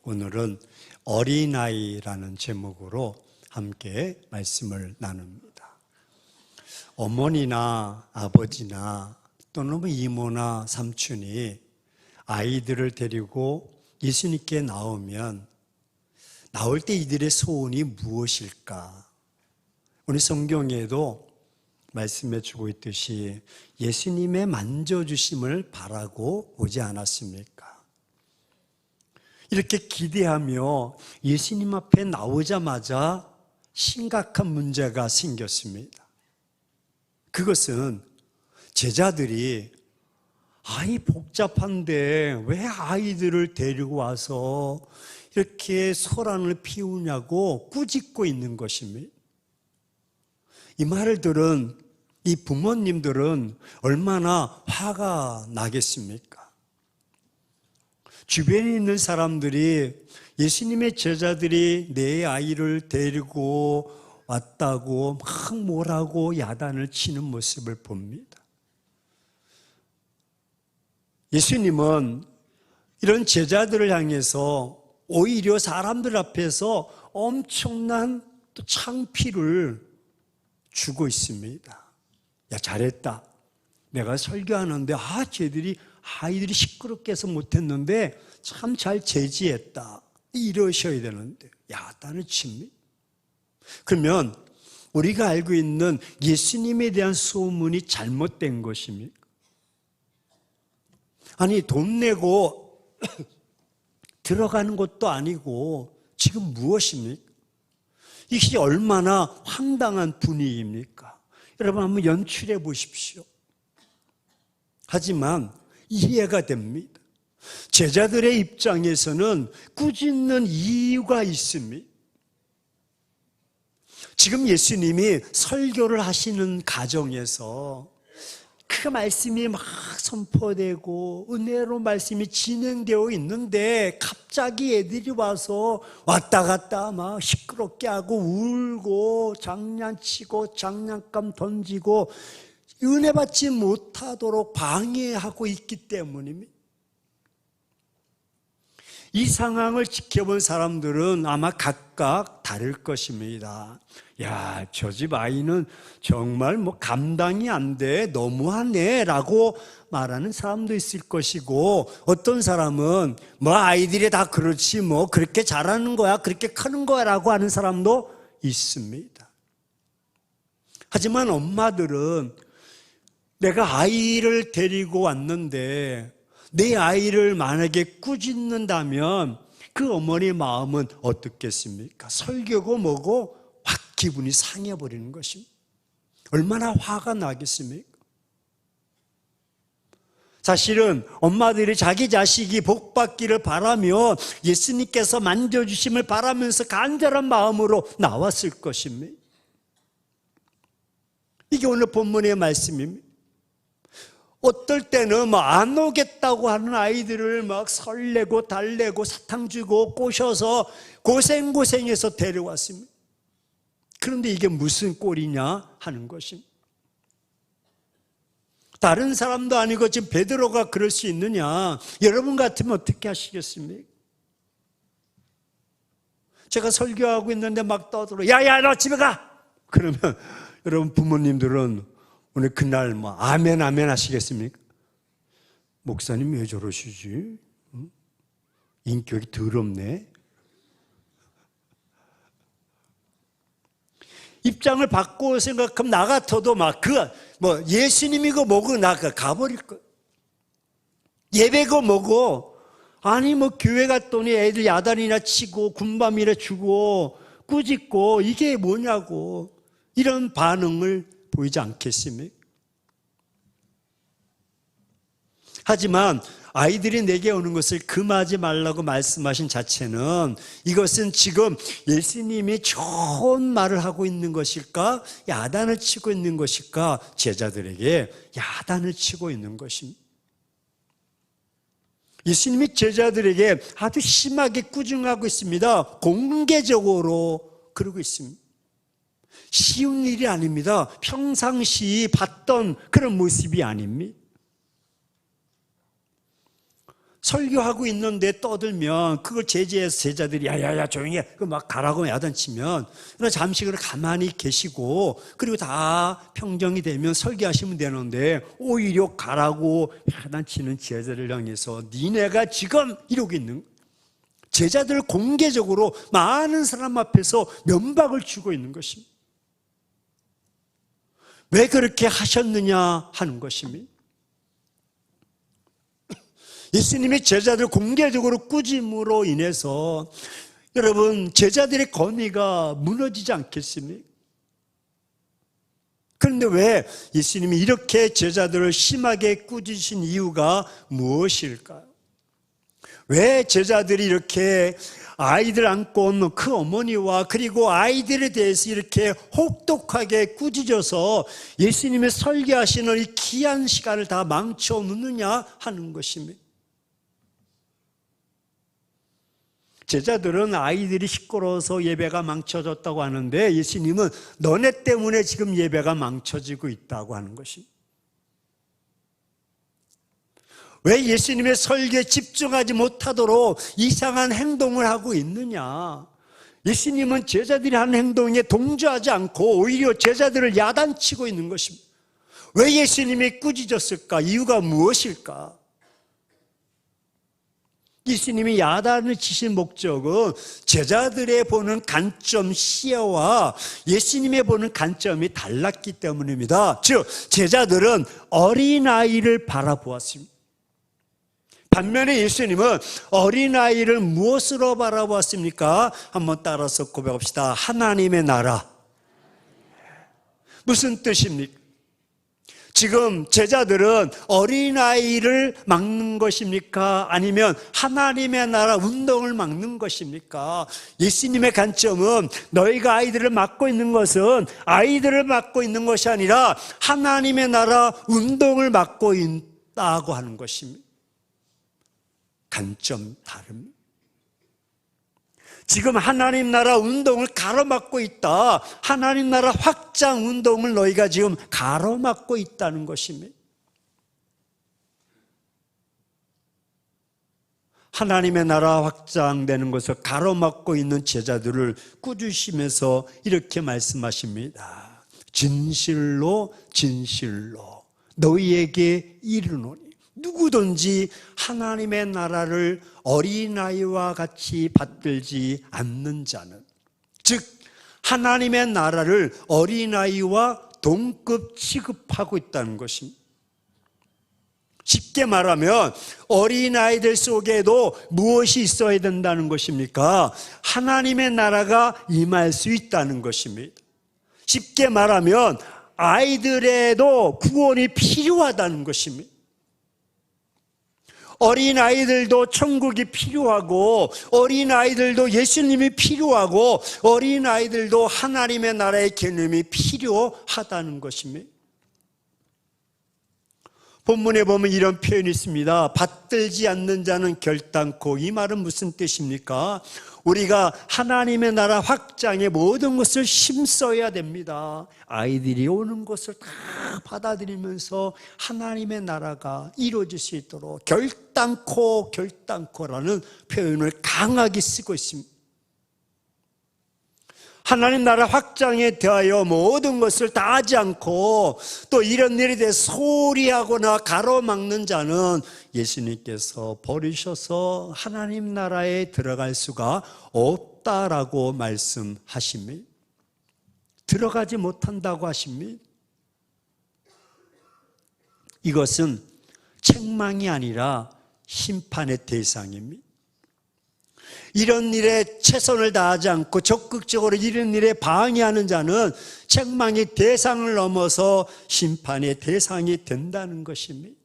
오늘은 어린아이라는 제목으로 함께 말씀을 나눕니다. 어머니나 아버지나 또는 이모나 삼촌이 아이들을 데리고 예수님께 나오면 나올 때 이들의 소원이 무엇일까? 오늘 성경에도 말씀해 주고 있듯이 예수님의 만져주심을 바라고 오지 않았습니까? 이렇게 기대하며 예수님 앞에 나오자마자 심각한 문제가 생겼습니다. 그것은 제자들이 아이 복잡한데 왜 아이들을 데리고 와서 이렇게 소란을 피우냐고 꾸짖고 있는 것입니다. 이 말을 들은 이 부모님들은 얼마나 화가 나겠습니까? 주변에 있는 사람들이 예수님의 제자들이 내 아이를 데리고 왔다고 막 뭐라고 야단을 치는 모습을 봅니다. 예수님은 이런 제자들을 향해서 오히려 사람들 앞에서 엄청난 또 창피를 주고 있습니다. 야, 잘했다. 내가 설교하는데 아이들이 시끄럽게 해서 못했는데 참 잘 제지했다. 이러셔야 되는데 야단을 칩니다. 그러면 우리가 알고 있는 예수님에 대한 소문이 잘못된 것입니까? 아니, 돈 내고 들어가는 것도 아니고 지금 무엇입니까? 이것이 얼마나 황당한 분위기입니까? 여러분 한번 연출해 보십시오. 하지만 이해가 됩니다. 제자들의 입장에서는 꾸짖는 이유가 있습니다. 지금 예수님이 설교를 하시는 가정에서 그 말씀이 막 선포되고 은혜로 말씀이 진행되어 있는데 갑자기 애들이 와서 왔다 갔다 막 시끄럽게 하고 울고 장난치고 장난감 던지고 은혜 받지 못하도록 방해하고 있기 때문입니다. 이 상황을 지켜본 사람들은 아마 각각 다를 것입니다. 야, 저 집 아이는 정말 감당이 안 돼, 너무하네 라고 말하는 사람도 있을 것이고, 어떤 사람은 아이들이 다 그렇지 그렇게 잘하는 거야, 그렇게 크는 거야 라고 하는 사람도 있습니다. 하지만 엄마들은 내가 아이를 데리고 왔는데 내 아이를 만약에 꾸짖는다면 그 어머니의 마음은 어떻겠습니까? 설교고 뭐고 확 기분이 상해버리는 것입니다. 얼마나 화가 나겠습니까? 사실은 엄마들이 자기 자식이 복받기를 바라며 예수님께서 만져주심을 바라면서 간절한 마음으로 나왔을 것입니다. 이게 오늘 본문의 말씀입니다. 어떨 때는 안 오겠다고 하는 아이들을 설레고 달래고 사탕 주고 꼬셔서 고생해서 데려왔습니다. 그런데 이게 무슨 꼴이냐 하는 것입니다. 다른 사람도 아니고 지금 베드로가 그럴 수 있느냐? 여러분 같으면 어떻게 하시겠습니까? 제가 설교하고 있는데 막 떠들어 야야 너 집에 가! 그러면 여러분 부모님들은 오늘 그날 아멘 아멘 하시겠습니까? 목사님 왜 저러시지? 인격이 더럽네. 입장을 바꾸어 생각하면 나 같아도 예수님이고 뭐고 나 가버릴 거. 예배고 뭐고 아니 교회 갔더니 애들 야단이나 치고 군밤이나 주고 꾸짖고 이게 뭐냐고 이런 반응을 보이지 않겠습니까? 하지만 아이들이 내게 오는 것을 금하지 말라고 말씀하신 자체는 이것은 지금 예수님이 좋은 말을 하고 있는 것일까? 야단을 치고 있는 것일까? 제자들에게 야단을 치고 있는 것입니다. 예수님이 제자들에게 아주 심하게 꾸중하고 있습니다. 공개적으로 그러고 있습니다. 쉬운 일이 아닙니다. 평상시 봤던 그런 모습이 아닙니다. 설교하고 있는데 떠들면 그걸 제지해서 제자들이 야야야 조용히 해. 그 막 가라고 야단치면 잠시 그냥 가만히 계시고 그리고 다 평정이 되면 설교하시면 되는데 오히려 가라고 야단치는 제자들을 향해서 니네가 지금 이러고 있는 제자들을 공개적으로 많은 사람 앞에서 면박을 주고 있는 것입니다. 왜 그렇게 하셨느냐 하는 것입니다. 예수님이 제자들 공개적으로 꾸짐으로 인해서 여러분 제자들의 권위가 무너지지 않겠습니까? 그런데 왜 예수님이 이렇게 제자들을 심하게 꾸짖으신 이유가 무엇일까요? 왜 제자들이 이렇게 아이들 안고 온 그 어머니와 그리고 아이들에 대해서 이렇게 혹독하게 꾸짖어서 예수님의 설교하시는 이 귀한 시간을 다 망쳐 놓느냐 하는 것입니다. 제자들은 아이들이 시끄러워서 예배가 망쳐졌다고 하는데 예수님은 너네 때문에 지금 예배가 망쳐지고 있다고 하는 것입니다. 왜 예수님의 설교에 집중하지 못하도록 이상한 행동을 하고 있느냐? 예수님은 제자들이 하는 행동에 동조하지 않고 오히려 제자들을 야단치고 있는 것입니다. 왜 예수님이 꾸짖었을까? 이유가 무엇일까? 예수님이 야단을 치신 목적은 제자들의 보는 관점, 시야와 예수님의 보는 관점이 달랐기 때문입니다. 즉 제자들은 어린아이를 바라보았습니다. 반면에 예수님은 어린아이를 무엇으로 바라보았습니까? 한번 따라서 고백합시다. 하나님의 나라. 무슨 뜻입니까? 지금 제자들은 어린아이를 막는 것입니까? 아니면 하나님의 나라 운동을 막는 것입니까? 예수님의 관점은 너희가 아이들을 막고 있는 것은 아이들을 막고 있는 것이 아니라 하나님의 나라 운동을 막고 있다고 하는 것입니다. 관점 다릅니다. 지금 하나님 나라 운동을 가로막고 있다. 하나님 나라 확장 운동을 너희가 지금 가로막고 있다는 것입니다. 하나님의 나라 확장되는 것을 가로막고 있는 제자들을 꾸짖으시면서 이렇게 말씀하십니다. 진실로 진실로 너희에게 이르노니 누구든지 하나님의 나라를 어린아이와 같이 받들지 않는 자는, 즉 하나님의 나라를 어린아이와 동급 취급하고 있다는 것입니다. 쉽게 말하면 어린아이들 속에도 무엇이 있어야 된다는 것입니까? 하나님의 나라가 임할 수 있다는 것입니다. 쉽게 말하면 아이들에도 구원이 필요하다는 것입니다. 어린아이들도 천국이 필요하고 어린아이들도 예수님이 필요하고 어린아이들도 하나님의 나라의 개념이 필요하다는 것입니다. 본문에 보면 이런 표현이 있습니다. 받들지 않는 자는 결단코. 이 말은 무슨 뜻입니까? 우리가 하나님의 나라 확장에 모든 것을 힘써야 됩니다. 아이들이 오는 것을 다 받아들이면서 하나님의 나라가 이루어질 수 있도록 결단코라는 표현을 강하게 쓰고 있습니다. 하나님 나라 확장에 대하여 모든 것을 다 하지 않고 또 이런 일에 대해 소리하거나 가로막는 자는 예수님께서 버리셔서 하나님 나라에 들어갈 수가 없다라고 말씀하십니다. 들어가지 못한다고 하십니다. 이것은 책망이 아니라 심판의 대상입니다. 이런 일에 최선을 다하지 않고 적극적으로 이런 일에 방해하는 자는 책망의 대상을 넘어서 심판의 대상이 된다는 것입니다.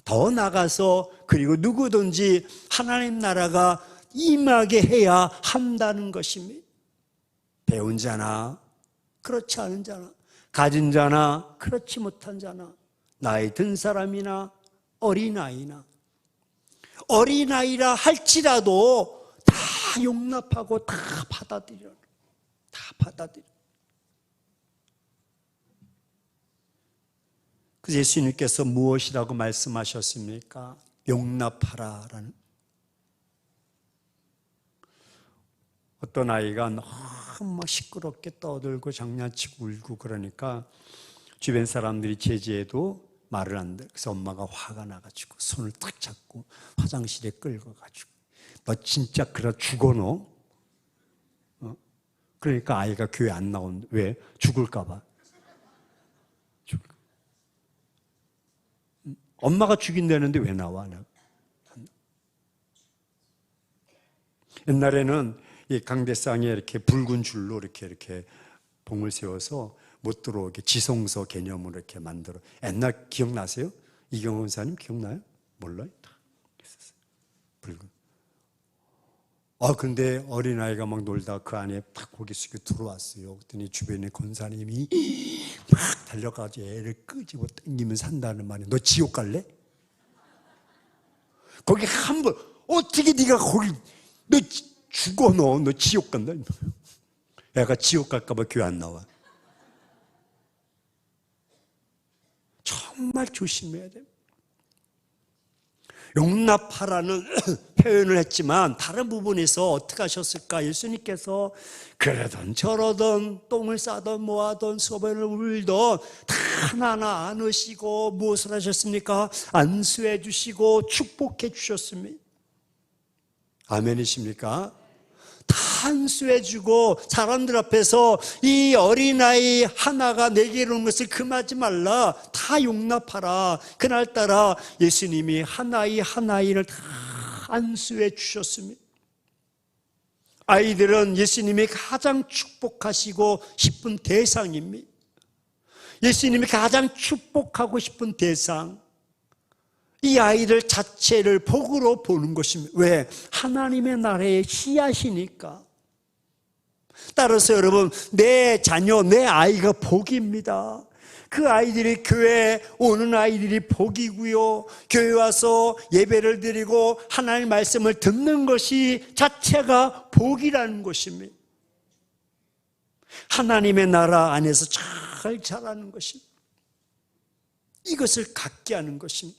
더 나가서 그리고 누구든지 하나님 나라가 임하게 해야 한다는 것입니다. 배운 자나 그렇지 않은 자나 가진 자나 그렇지 못한 자나 나이 든 사람이나 어린아이나 어린아이라 할지라도 다 용납하고 다 받아들여. 그래서 예수님께서 무엇이라고 말씀하셨습니까? 용납하라라는. 어떤 아이가 너무 시끄럽게 떠들고 장난치고 울고 그러니까 주변 사람들이 제지해도 말을 안 돼. 그래서 엄마가 화가 나가지고 손을 탁 잡고 화장실에 끌고 가지고 너 진짜 그래 죽어 너? 그러니까 아이가 교회 안 나온. 왜? 죽을까 봐. 엄마가 죽인다는데 왜 나와? 옛날에는 이 강대상에 이렇게 붉은 줄로 이렇게 봉을 세워서 못 들어오게 지성소 개념으로 이렇게 만들어. 옛날 기억나세요? 이경호 원사님 기억나요? 몰라요? 붉은. 근데 어린아이가 막 놀다 그 안에 딱 고개 숙여 들어왔어요. 그랬더니 주변에 권사님이 막 달려가지고 애를 끄집어 당기면서 한다는 말이야. 너 지옥 갈래? 거기 한 번, 어떻게 네가 거기, 너 죽어 너 지옥 간다. 애가 지옥 갈까봐 교회 안 나와. 정말 조심해야 돼요. 용납하라는 표현을 했지만 다른 부분에서 어떻게 하셨을까? 예수님께서 그러던 저러던 똥을 싸던 뭐하던 소변을 울던 다 하나하나 안으시고 무엇을 하셨습니까? 안수해 주시고 축복해 주셨습니다. 아멘이십니까? 다 안수해 주고 사람들 앞에서 이 어린아이 하나가 내게 이르는 것을 금하지 말라. 다 용납하라. 그날따라 예수님이 하나이를 다 안수해 주셨습니다. 아이들은 예수님이 가장 축복하시고 싶은 대상입니다. 예수님이 가장 축복하고 싶은 대상, 이 아이들 자체를 복으로 보는 것입니다. 왜? 하나님의 나라의 씨앗이니까. 따라서 여러분, 내 자녀, 내 아이가 복입니다. 그 아이들이 교회에 오는 아이들이 복이고요. 교회 와서 예배를 드리고 하나님의 말씀을 듣는 것이 자체가 복이라는 것입니다. 하나님의 나라 안에서 잘 자라는 것입니다. 이것을 갖게 하는 것입니다.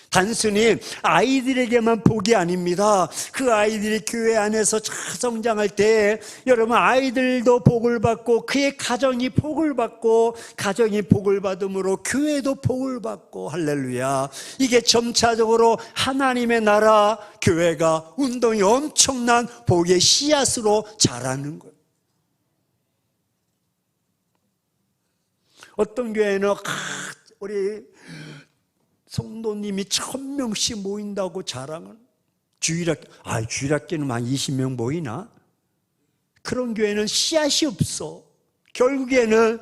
단순히 아이들에게만 복이 아닙니다. 그 아이들이 교회 안에서 잘 성장할 때 여러분 아이들도 복을 받고 그의 가정이 복을 받고 가정이 복을 받음으로 교회도 복을 받고 할렐루야. 이게 점차적으로 하나님의 나라 교회가 운동이 엄청난 복의 씨앗으로 자라는 거예요. 어떤 교회는 우리 성도님이 1000명씩 모인다고 자랑은 주일학교는 한 20명 모이나? 그런 교회는 씨앗이 없어. 결국에는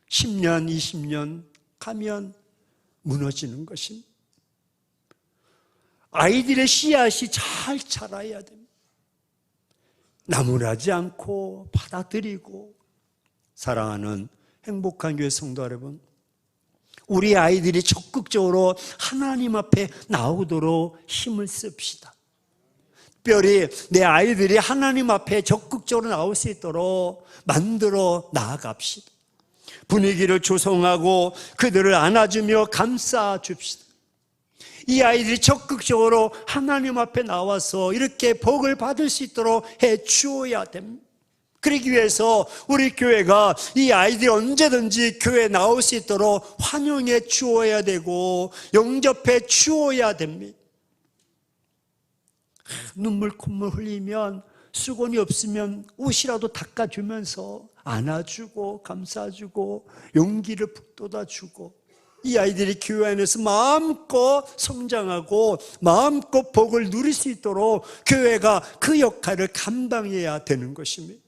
10년, 20년 가면 무너지는 것입니다. 아이들의 씨앗이 잘 자라야 됩니다. 나무라지 않고 받아들이고. 사랑하는 행복한 교회 성도 여러분, 우리 아이들이 적극적으로 하나님 앞에 나오도록 힘을 씁시다. 특별히 내 아이들이 하나님 앞에 적극적으로 나올 수 있도록 만들어 나아갑시다. 분위기를 조성하고 그들을 안아주며 감싸 줍시다. 이 아이들이 적극적으로 하나님 앞에 나와서 이렇게 복을 받을 수 있도록 해 주어야 됩니다. 그러기 위해서 우리 교회가 이 아이들이 언제든지 교회에 나올 수 있도록 환영해 주어야 되고 영접해 주어야 됩니다. 눈물 콧물 흘리면 수건이 없으면 옷이라도 닦아주면서 안아주고 감싸주고 용기를 북돋아주고 이 아이들이 교회 안에서 마음껏 성장하고 마음껏 복을 누릴 수 있도록 교회가 그 역할을 감당해야 되는 것입니다.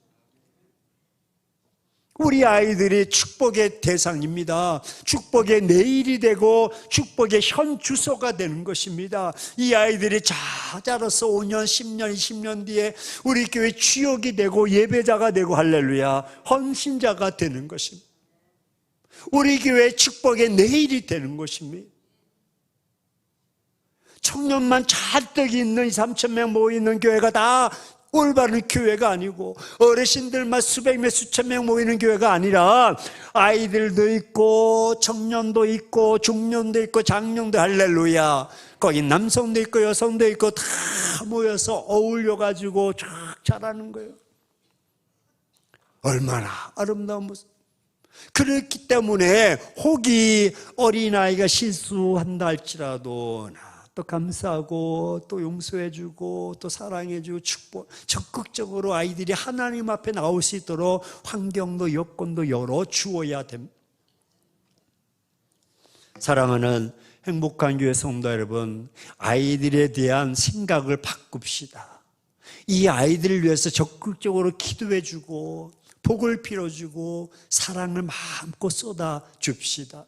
우리 아이들이 축복의 대상입니다. 축복의 내일이 되고 축복의 현 주소가 되는 것입니다. 이 아이들이 잘 자라서 5년, 10년, 20년 뒤에 우리 교회 주역이 되고 예배자가 되고 할렐루야 헌신자가 되는 것입니다. 우리 교회 축복의 내일이 되는 것입니다. 청년만 잔뜩 있는 2, 3천 명 모이는 교회가 다 올바른 교회가 아니고 어르신들만 수백 명 수천 명 모이는 교회가 아니라 아이들도 있고 청년도 있고 중년도 있고 장년도, 할렐루야, 거기 남성도 있고 여성도 있고 다 모여서 어울려가지고 쫙 자라는 거예요. 얼마나 아름다운 모습. 그렇기 때문에 혹이 어린아이가 실수한다 할지라도 또 감사하고 또 용서해주고 또 사랑해주고 축복, 적극적으로 아이들이 하나님 앞에 나올 수 있도록 환경도 여건도 열어주어야 됩니다. 사랑하는 행복한 교회 성도 여러분, 아이들에 대한 생각을 바꿉시다. 이 아이들을 위해서 적극적으로 기도해주고 복을 빌어주고 사랑을 마음껏 쏟아줍시다.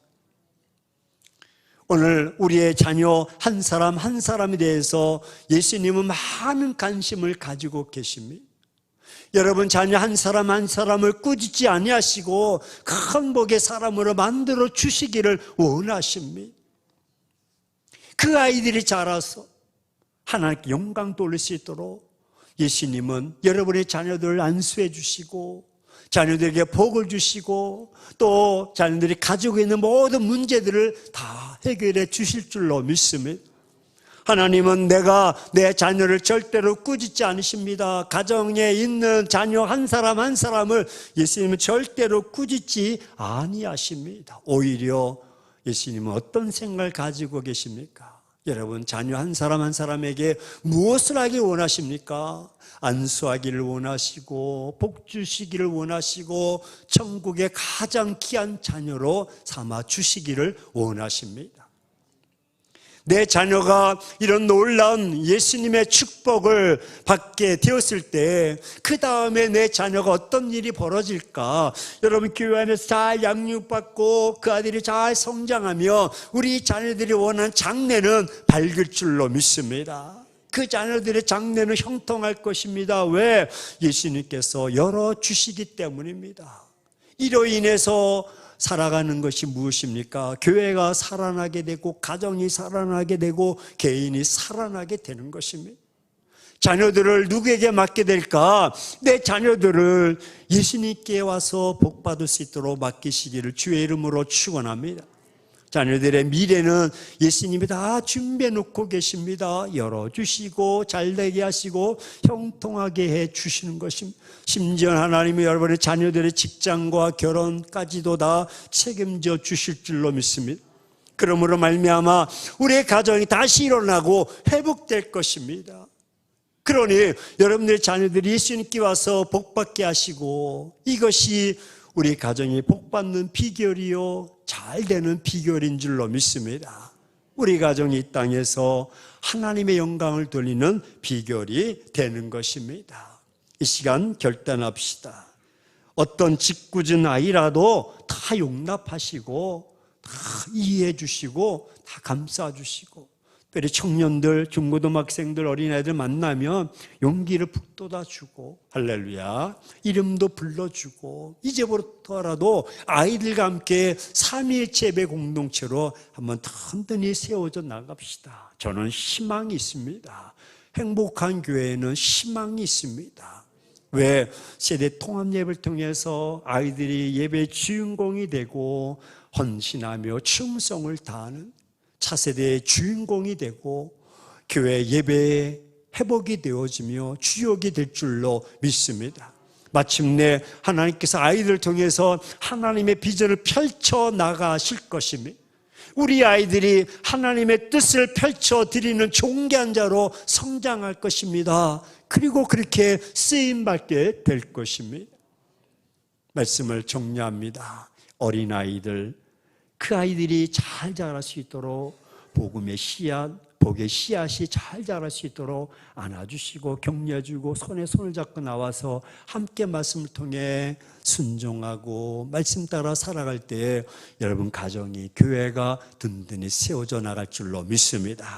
오늘 우리의 자녀 한 사람 한 사람에 대해서 예수님은 많은 관심을 가지고 계십니다. 여러분 자녀 한 사람 한 사람을 꾸짖지 아니하시고 큰 복의 사람으로 만들어 주시기를 원하십니다. 그 아이들이 자라서 하나님께 영광 돌릴 수 있도록 예수님은 여러분의 자녀들을 안수해 주시고 자녀들에게 복을 주시고 또 자녀들이 가지고 있는 모든 문제들을 다 해결해 주실 줄로 믿습니다. 하나님은 내가 내 자녀를 절대로 꾸짖지 않으십니다. 가정에 있는 자녀 한 사람 한 사람을 예수님은 절대로 꾸짖지 아니하십니다. 오히려 예수님은 어떤 생각을 가지고 계십니까? 여러분 자녀 한 사람 한 사람에게 무엇을 하길 원하십니까? 안수하기를 원하시고 복 주시기를 원하시고 천국의 가장 귀한 자녀로 삼아 주시기를 원하십니다. 내 자녀가 이런 놀라운 예수님의 축복을 받게 되었을 때 그 다음에 내 자녀가 어떤 일이 벌어질까? 여러분 교회 안에서 잘 양육받고 그 아들이 잘 성장하며 우리 자녀들이 원하는 장래는 밝을 줄로 믿습니다. 그 자녀들의 장래는 형통할 것입니다. 왜? 예수님께서 열어주시기 때문입니다. 이로 인해서 살아가는 것이 무엇입니까? 교회가 살아나게 되고 가정이 살아나게 되고 개인이 살아나게 되는 것입니다. 자녀들을 누구에게 맡게 될까? 내 자녀들을 예수님께 와서 복받을 수 있도록 맡기시기를 주의 이름으로 축원합니다. 자녀들의 미래는 예수님이 다 준비해 놓고 계십니다. 열어주시고 잘되게 하시고 형통하게 해 주시는 것입니다. 심지어 하나님이 여러분의 자녀들의 직장과 결혼까지도 다 책임져 주실 줄로 믿습니다. 그러므로 말미암아 우리의 가정이 다시 일어나고 회복될 것입니다. 그러니 여러분들의 자녀들이 예수님께 와서 복받게 하시고 이것이 우리 가정이 복받는 비결이요 잘 되는 비결인 줄로 믿습니다. 우리 가정이 이 땅에서 하나님의 영광을 돌리는 비결이 되는 것입니다. 이 시간 결단합시다. 어떤 짓궂은 아이라도 다 용납하시고 다 이해해 주시고 다 감싸 주시고 특별히 청년들, 중고등학생들, 어린아이들 만나면 용기를 북돋아 주고 할렐루야 이름도 불러주고 이제부터라도 아이들과 함께 삼위일체 예배 공동체로 한번 든든히 세워져 나갑시다. 저는 희망이 있습니다. 행복한 교회에는 희망이 있습니다. 왜? 세대 통합 예배를 통해서 아이들이 예배의 주인공이 되고 헌신하며 충성을 다하는 차세대의 주인공이 되고 교회 예배의 회복이 되어지며 주역이 될 줄로 믿습니다. 마침내 하나님께서 아이들을 통해서 하나님의 비전을 펼쳐 나가실 것입니다. 우리 아이들이 하나님의 뜻을 펼쳐드리는 존귀한 자로 성장할 것입니다. 그리고 그렇게 쓰임받게 될 것입니다. 말씀을 정리합니다. 어린아이들, 그 아이들이 잘 자랄 수 있도록 복음의 씨앗, 복의 씨앗이 잘 자랄 수 있도록 안아주시고 격려해주고 손에 손을 잡고 나와서 함께 말씀을 통해 순종하고 말씀 따라 살아갈 때 여러분 가정이 교회가 든든히 세워져 나갈 줄로 믿습니다.